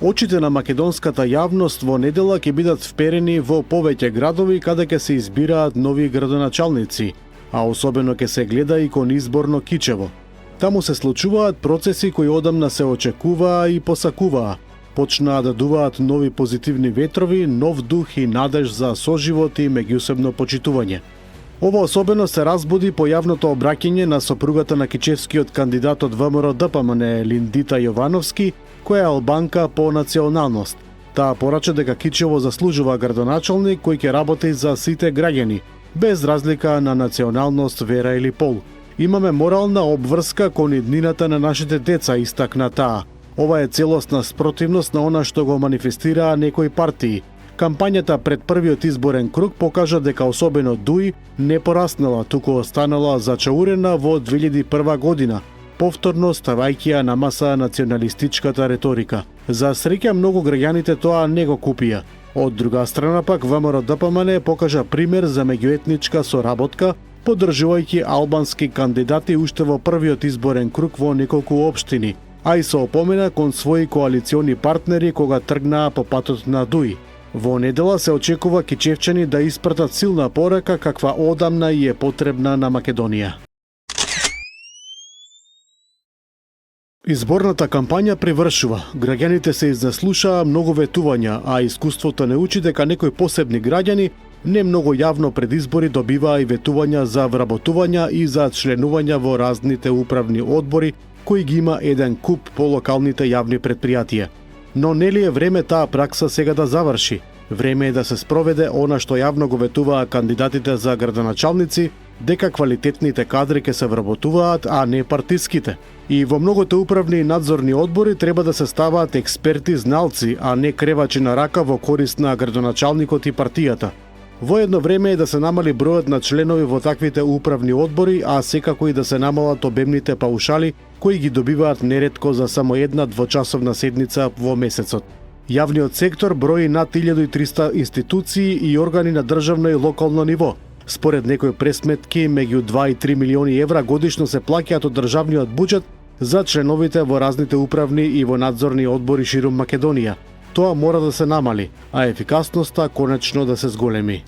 Очите на македонската јавност во недела ќе бидат вперени во повеќе градови каде ќе се избираат нови градоначалници, а особено ќе се гледа и кон изборно Кичево. Таму се случуваат процеси кои одамна се очекуваа и посакуваа. Почнаа да дуваат нови позитивни ветрови, нов дух и надеж за соживот и меѓусебно почитување. Ова особено се разбуди по јавното обраќање на сопругата на кичевскиот кандидат од ВМРО-ДПМН Линдита Јовановски, која е албанка по националност. Таа порача дека Кичево заслужува градоначалник кој ќе работи за сите граѓани, без разлика на националност, вера или пол. Имаме морална обврска кон иднината на нашите деца, истакна таа. Ова е целосна спротивност на она што го манифестираа некои партии. Кампањата пред првиот изборен круг покажа дека особено ДУИ не пораснала, туку останала зачаурена во 2001 година, повторно ставајќи ја на маса националистичката реторика. За среќа многу граѓаните тоа не го купија. Од друга страна пак ВМРО-ДПМН покажа пример за меѓуетничка соработка, поддржувајќи албански кандидати уште во првиот изборен круг во неколку општини, а и се опомена кон своји коалициони партнери кога тргнаа по патот на ДУИ. Во недела се очекува кичевчани да испратат силна порака каква одамна и е потребна на Македонија. Изборната кампања привршува. Граѓаните се изнаслушаа многу ветувања, а искуството не учи дека некои посебни граѓани не многу јавно пред избори добиваа и ветувања за вработувања и за членувања во разните управни одбори кои ги има еден куп по локалните јавни предпријатија. Но нели е време таа пракса сега да заврши? Време е да се спроведе она што јавно го ветуваа кандидатите за градоначалници, дека квалитетните кадри ќе се вработуваат, а не партиските. И во многуте управни и надзорни одбори треба да се ставаат експерти зналци, а не кревачи на рака во корист на градоначалникот и партијата. Во едно време е да се намали бројот на членови во таквите управни одбори, а секако и да се намалат обемните паушали кои ги добиваат неретко за само една двочасовна седница во месецот. Јавниот сектор брои над 1300 институции и органи на државно и локално ниво. Според некои пресметки, меѓу 2 и 3 милиони евра годишно се плаќаат од државниот буџет за членовите во разните управни и во надзорни одбори ширум Македонија. Тоа мора да се намали, а ефикасноста конечно да се зголеми.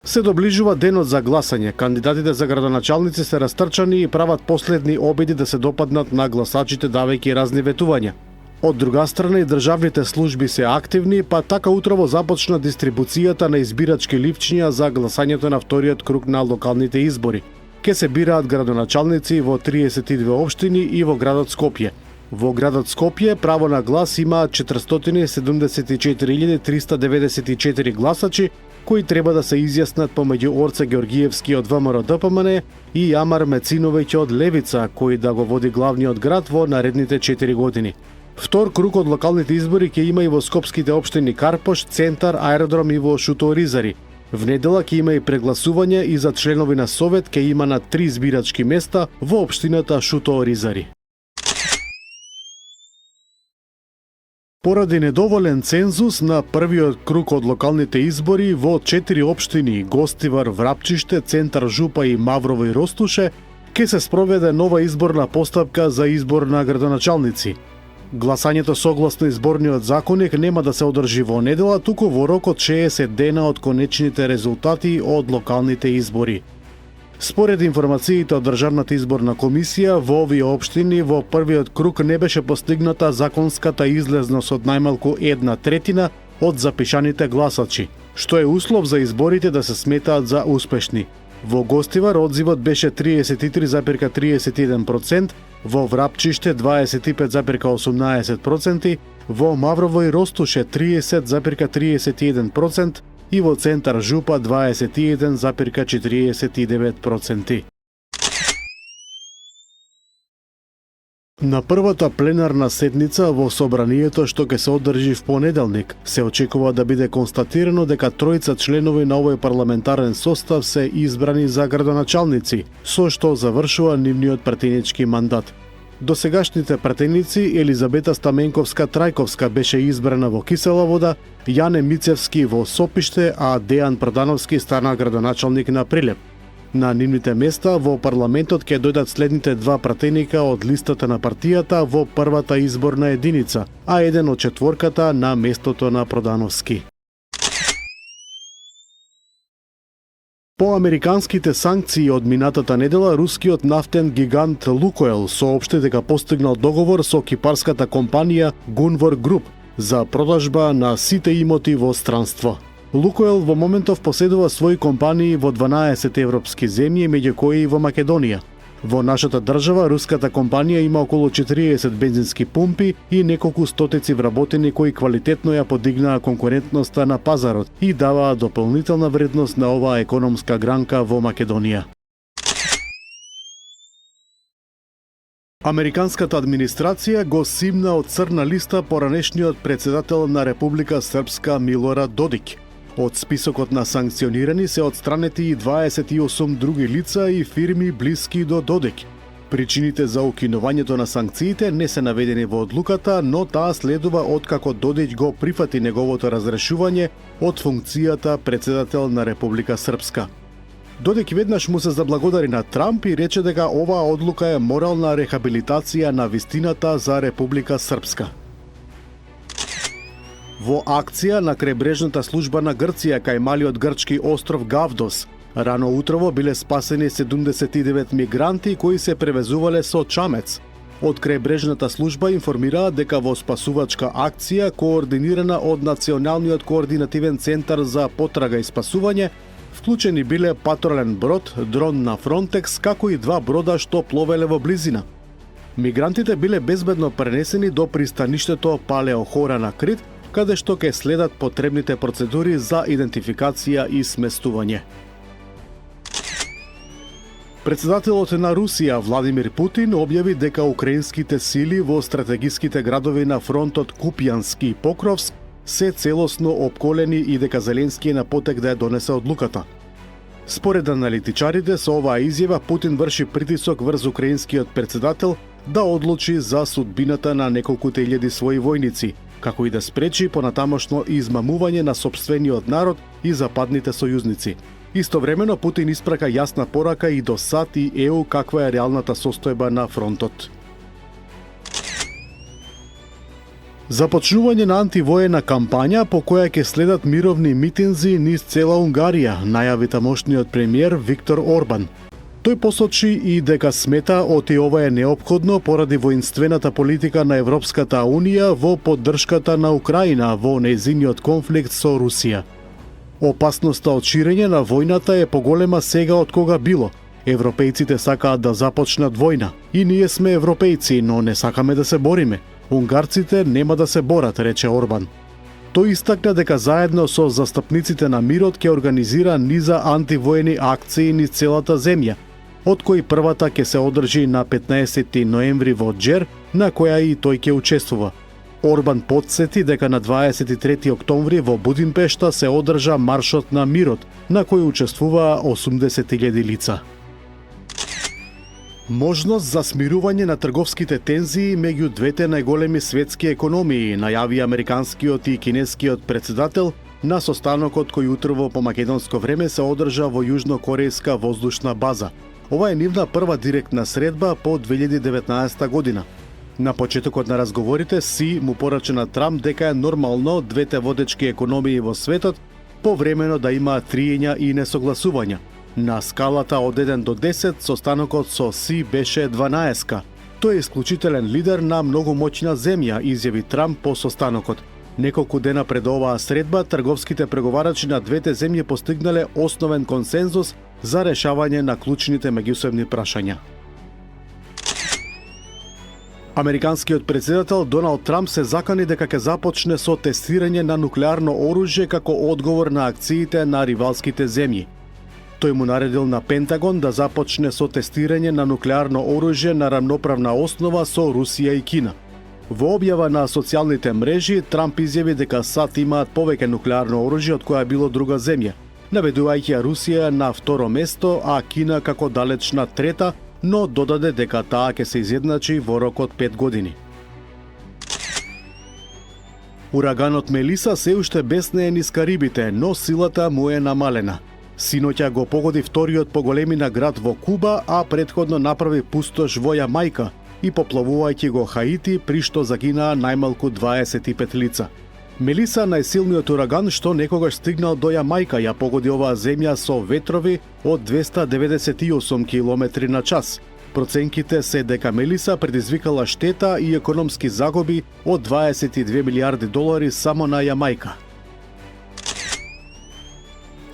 Се доближува денот за гласање. Кандидатите за градоначалници се растрчани и прават последни обиди да се допаднат на гласачите давајќи разни ветувања. Од друга страна и државните служби се активни, па така утрово започна дистрибуцијата на избирачки ливчиња за гласањето на вториот круг на локалните избори. Ке се бираат градоначалници во 32 општини и во градот Скопје. Во градот Скопје право на глас имаат 474.394 гласачи, кои треба да се изјаснат помеѓу Орце Георгиевски од ВМРО-ДПМН и Јамар Мециновиќ од Левица, кој да го води главниот град во наредните 4 години. Втор круг од локалните избори ќе има и во скопските општини Карпош, Центар, Аеродром и во Шуто-Оризари. В недела ќе има и прегласување и за членови на Совет ќе има на 3 избирачки места во општината Шуто-Оризари. Поради недоволен цензус на првиот круг од локалните избори во 4 општини Гостивар, Врапчиште, Центар Жупа и Маврово и Ростуше ќе се спроведе нова изборна постапка за избор на градоначалници. Гласањето согласно изборниот законник нема да се одржи во недела, туку во рок од 60 дена од конечните резултати од локалните избори. Според информациите од Државната изборна комисија, во овие општини во првиот круг не беше постигната законската излезност од најмалку 1/3 од запишаните гласачи, што е услов за изборите да се сметаат за успешни. Во Гостивар одзивот беше 33,31%, во Врапчиште 25,18%, во Маврово и Ростуше 30,31% и во Центар Жупа 21,49%. На првата пленарна седница во собранието што ќе се одржи в понеделник, се очекува да биде констатирано дека тројца членови на овој парламентарен состав се избрани за градоначалници, со што завршува нивниот пратенички мандат. Досегашните пратеници Елизабета Стаменковска-Трајковска беше избрана во Кисела Вода, Јане Мицевски во Сопиште, а Дејан Продановски стана градоначалник на Прилеп. На нивните места во парламентот ќе дојдат следните два пратеника од листата на партијата во првата изборна единица, а еден од четворката на местото на Продановски. По американските санкции од минатата недела, рускиот нафтен гигант Лукойл соопшти дека постигнал договор со кипарската компанија Gunvor Group за продажба на сите имоти во странство. Лукойл во моментов поседува своји компании во 12 европски земји, меѓу кои и во Македонија. Во нашата држава, руската компанија има околу 40 бензински пумпи и неколку стотици вработени кои квалитетно ја подигнаа конкурентноста на пазарот и даваа дополнителна вредност на оваа економска гранка во Македонија. Американската администрација го симна од црна листа поранешниот председател на Република Српска Милорад Додик. Од списокот на санкционирани се отстранети и 28 други лица и фирми блиски до Додик. Причините за укинувањето на санкциите не се наведени во одлуката, но таа следува откако Додик го прифати неговото разрешување од функцијата председател на Република Српска. Додик веднаш му се заблагодари на Трамп и рече дека оваа одлука е морална рехабилитација на вистината за Република Српска. Во акција на крајбрежната служба на Грција кај малиот грчки остров Гавдос, рано утрово биле спасени 79 мигранти кои се превезувале со чамец. Од крајбрежната служба информираат дека во спасувачка акција координирана од Националниот координативен центар за потрага и спасување, вклучени биле патролен брод, дрон на Фронтекс, како и два брода што пловеле во близина. Мигрантите биле безбедно пренесени до пристаништето Палеохора на Крит, каде што ќе следат потребните процедури за идентификација и сместување. Председателот на Русија Владимир Путин објави дека украинските сили во стратегиските градови на фронтот Купјански и Покровск се целосно опколени и дека Зеленски е на потек да ја донесе одлуката. Според аналитичарите, со оваа изјава Путин врши притисок врз украинскиот председател да одлучи за судбината на неколкуте илјади своји војници, како и да спречи понатамошно измамување на сопствениот народ и западните сојузници. Истовремено Путин испрака јасна порака и до САД и ЕУ каква е реалната состојба на фронтот. Започнување на антивоена кампања по која ќе следат мировни митинзи низ цела Унгарија, најави тамошниот премиер Виктор Орбан. Тој посочи и дека смета оти ова е неопходно поради воинствената политика на Европската Унија во поддршката на Украина во нејзиниот конфликт со Русија. Опасноста од ширење на војната е поголема сега од кога било. Европејците сакаат да започнат војна. И ние сме европејци, но не сакаме да се бориме. Унгарците нема да се борат, рече Орбан. Тој истакна дека заедно со застапниците на мирот ќе организира низа антивоени акции низ целата земја, од кои првата ќе се одржи на 15 ноември во Джер, на која и тој ќе учествува. Орбан потсети дека на 23 октомври во Будимпешта се одржа маршот на мирот, на кој учествуваа 80.000 лица. Можност за смирување на трговските тензии меѓу двете најголеми светски економии, најави американскиот и кинескиот председател на состанокот кој утрово по македонско време се одржа во јужнокорејска воздушна база. Ова е нивна прва директна средба по 2019 година. На почетокот на разговорите Си му порача на Трамп дека е нормално двете водечки економии во светот повремено да имаат триења и несогласувања. На скалата од 1 до 10 состанокот со Си беше 12. Тој е исклучителен лидер на многу моќна земја, изјави Трамп по состанокот. Неколку дена пред оваа средба, трговските преговарачи на двете земји постигнале основен консензус за решавање на клучните меѓусебни прашања. Американскиот председател Доналд Трамп се закани дека ќе започне со тестирање на нуклеарно оружје како одговор на акциите на ривалските земји. Тој му наредил на Пентагон да започне со тестирање на нуклеарно оружје на рамноправна основа со Русија и Кина. Во објава на социјалните мрежи, Трамп изјави дека САД имаат повеќе нуклеарно оружје од која било друга земја, наведувајќи Русија на второ место, а Кина како далечна трета, но додаде дека таа ќе се изедначи во рок од 5 години. Ураганот Мелиса се уште беснее низ Карибите, но силата му е намалена. Синоќа го погоди вториот по големина град во Куба, а претходно направи пустош во Јамајка и поплавувајќи го Хаити, при што загинаа најмалку 25 лица. Мелиса, најсилниот ураган што некогаш стигнал до Јамајка, ја погоди оваа земја со ветрови од 298 км на час. Проценките се дека Мелиса предизвикала штета и економски загуби од 22 милиарди долари само на Јамајка.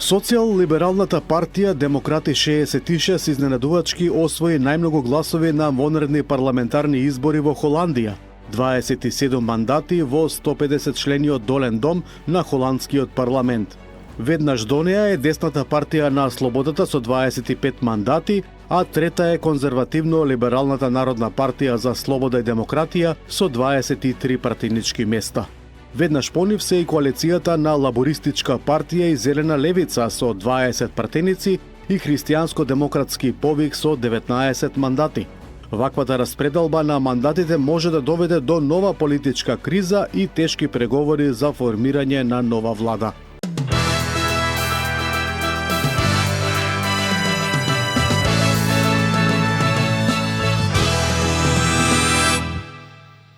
Социјал-либералната партија Демократи 66 изненадувачки освои најмногу гласови на вонредни парламентарни избори во Холандија. 27 мандати во 150 члениот долен дом на холандскиот парламент. Веднаш до неа е десната партија на слободата со 25 мандати, а трета е конзервативно-либералната Народна партија за слобода и демократија со 23 партинички места. Веднаш по нив се и коалицијата на Лабористичка партија и Зелена левица со 20 партеници и Христијанско-демократски повик со 19 мандати. Ваквата распределба на мандатите може да доведе до нова политичка криза и тешки преговори за формирање на нова влада.